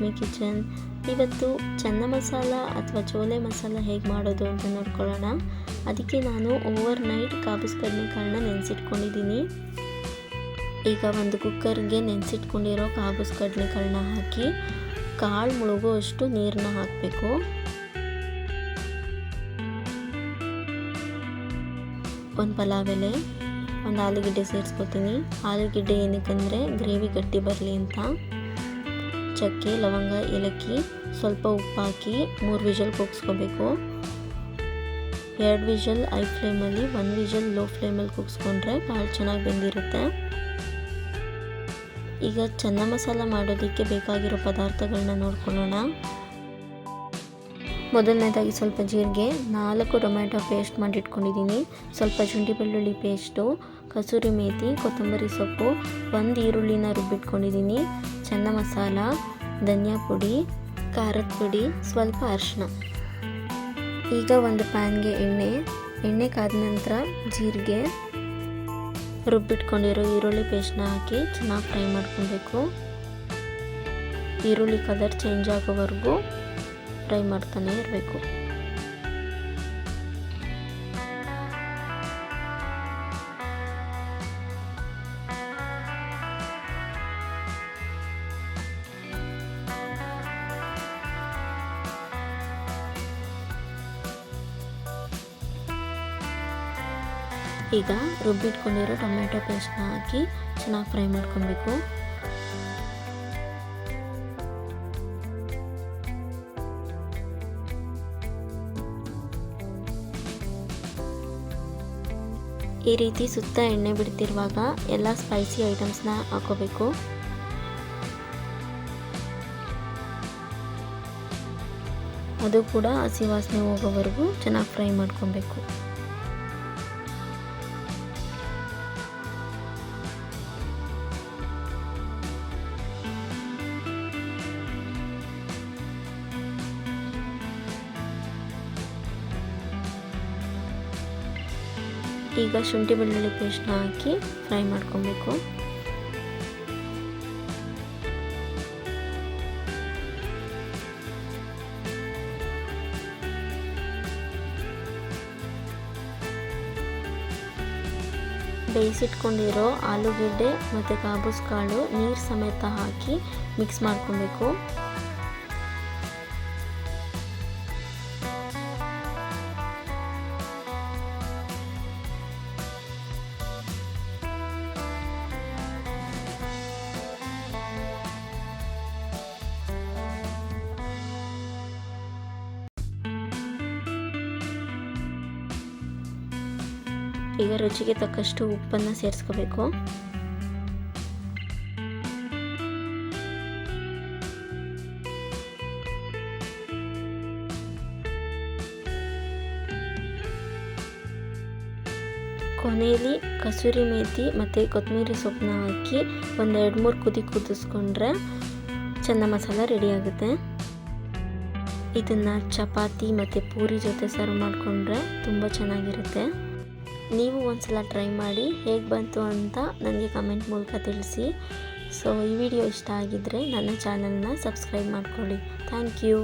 Lakshmi kitchen. ಇವತ್ತು ಚೆನ್ನ ಮಸಾಲ ಅಥವಾ ಚೋಲೆ ಮಸಾಲ ಹೇಗೆ ಮಾಡೋದು ಅಂತ ನೋಡ್ಕೊಳ್ಳೋಣ. ಅದಕ್ಕೆ ನಾನು ಓವರ್ ನೈಟ್ ಕಾಬೂಸ್ ಕಡಲೆಕಾಳನ್ನ ನೆನೆಸಿಟ್ಕೊಂಡಿದ್ದೀನಿ. ಈಗ ಒಂದು ಕುಕ್ಕರ್ಗೆ ನೆನೆಸಿಟ್ಕೊಂಡಿರೋ ಕಾಬೂಸ್ ಕಡಲೆಕಾಳನ್ನ ಹಾಕಿ ಕಾಳು ಮುಳುಗೋ ಅಷ್ಟು ನೀರನ್ನ ಹಾಕಬೇಕು. ಒಂದು ಪಲಾವ್ ಎಲೆ, ಒಂದು ಆಲೂಗೆಡ್ಡೆ ಸೇರಿಸ್ಕೊತೀನಿ. ಆಲೂಗೆಡ್ಡೆ ಏನಕ್ಕಂದರೆ ಗ್ರೇವಿ ಗಟ್ಟಿ ಬರಲಿ ಅಂತ. ಚಕ್ಕೆ, ಲವಂಗ, ಏಲಕ್ಕಿ, ಸ್ವಲ್ಪ ಉಪ್ಪು ಹಾಕಿ 3 ವಿಷಲ್ ಕೂಗಿಸ್ಕೋಬೇಕು. 2 ವಿಷಲ್ ಹೈ ಫ್ಲೇಮಲ್ಲಿ, 1 ವಿಷಲ್ ಲೋ ಫ್ಲೇಮಲ್ಲಿ ಕೂಗಿಸ್ಕೊಂಡ್ರೆ ಕಾಳು ಚೆನ್ನಾಗಿ ಬೆಂದಿರುತ್ತೆ. ಈಗ ಚೆನ್ನ ಮಸಾಲ ಮಾಡೋದಕ್ಕೆ ಬೇಕಾಗಿರೋ ಪದಾರ್ಥಗಳನ್ನ ನೋಡ್ಕೊಳ್ಳೋಣ. ಮೊದಲನೇದಾಗಿ ಸ್ವಲ್ಪ ಜೀರಿಗೆ, 4 ಟೊಮ್ಯಾಟೊ ಪೇಸ್ಟ್ ಮಾಡಿಟ್ಕೊಂಡಿದ್ದೀನಿ, ಸ್ವಲ್ಪ ಶುಂಠಿ ಬೆಳ್ಳುಳ್ಳಿ ಪೇಸ್ಟು, ಕಸೂರಿ ಮೇಥಿ, ಕೊತ್ತಂಬರಿ ಸೊಪ್ಪು, 1 ಈರುಳ್ಳಿನ ರುಬ್ಬಿಟ್ಕೊಂಡಿದ್ದೀನಿ, ಚೆನ್ನ ಮಸಾಲ, ಧನಿಯಾ ಪುಡಿ, ಖಾರದ ಪುಡಿ, ಸ್ವಲ್ಪ ಅರಿಶಿನ. ಈಗ ಒಂದು ಪ್ಯಾನ್ಗೆ ಎಣ್ಣೆ ಕಾದ ನಂತರ ಜೀರಿಗೆ, ರುಬ್ಬಿಟ್ಕೊಂಡಿರೋ ಈರುಳ್ಳಿ ಪೇಸ್ಟ್ನ ಹಾಕಿ ಚೆನ್ನಾಗಿ ಫ್ರೈ ಮಾಡ್ಕೊಬೇಕು. ಈರುಳ್ಳಿ ಕಲರ್ ಚೇಂಜ್ ಆಗೋವರೆಗೂ ಫ್ರೈ ಮಾಡ್ತಾನೆ ಇರಬೇಕು. ಈಗ ರುಬ್ಬಿಟ್ಕೊಂಡಿರೋ ಟೊಮೆಟೊ ಪೇಸ್ಟ್ನ ಹಾಕಿ ಚೆನ್ನಾಗಿ ಫ್ರೈ ಮಾಡ್ಕೊಬೇಕು. ಈ ರೀತಿ ಸುತ್ತ ಎಣ್ಣೆ ಬಿಡ್ತಿರುವಾಗ ಎಲ್ಲ ಸ್ಪೈಸಿ ಐಟಮ್ಸ್ನ ಹಾಕೋಬೇಕು. ಅದು ಕೂಡ ಹಸಿ ವಾಸನೆ ಹೋಗೋವರೆಗೂ ಚೆನ್ನಾಗಿ ಫ್ರೈ ಮಾಡ್ಕೊಬೇಕು. ಈಗ ಶುಂಠಿ ಬೆಳ್ಳುಳ್ಳಿ ಪೇಸ್ಟ್ನ ಹಾಕಿ ಫ್ರೈ ಮಾಡ್ಕೊಬೇಕು. ಬೇಯಿಸಿಟ್ಕೊಂಡಿರೋ ಆಲೂಗೆಡ್ಡೆ ಮತ್ತು ಕಾಬೂಸ್ ಕಾಳು ನೀರು ಸಮೇತ ಹಾಕಿ ಮಿಕ್ಸ್ ಮಾಡ್ಕೊಬೇಕು. ಈಗ ರುಚಿಗೆ ತಕ್ಕಷ್ಟು ಉಪ್ಪನ್ನು ಸೇರಿಸ್ಕೋಬೇಕು. ಕೊನೆಯಲ್ಲಿ ಕಸೂರಿ ಮೇಥಿ ಮತ್ತು ಕೊತ್ತಂಬರಿ ಸೊಪ್ಪನ್ನ ಹಾಕಿ ಒಂದು 2-3 ಕುದಿ ಕುದಿಸ್ಕೊಂಡ್ರೆ ಚೆನ್ನ ಮಸಾಲ ರೆಡಿ ಆಗುತ್ತೆ. ಇದನ್ನು ಚಪಾತಿ ಮತ್ತು ಪೂರಿ ಜೊತೆ ಸರ್ವ್ ಮಾಡಿಕೊಂಡ್ರೆ ತುಂಬ ಚೆನ್ನಾಗಿರುತ್ತೆ. ನೀವು ಒಂದ್ಸಲ ಟ್ರೈ ಮಾಡಿ ಹೇಗೆ ಬಂತು ಅಂತ ನನಗೆ ಕಮೆಂಟ್ ಮೂಲಕ ತಿಳಿಸಿ. ಸೊ ಈ ವಿಡಿಯೋ ಇಷ್ಟ ಆಗಿದ್ದರೆ ನನ್ನ ಚಾನಲ್ನ ಸಬ್ಸ್ಕ್ರೈಬ್ ಮಾಡ್ಕೊಳ್ಳಿ. Thank you.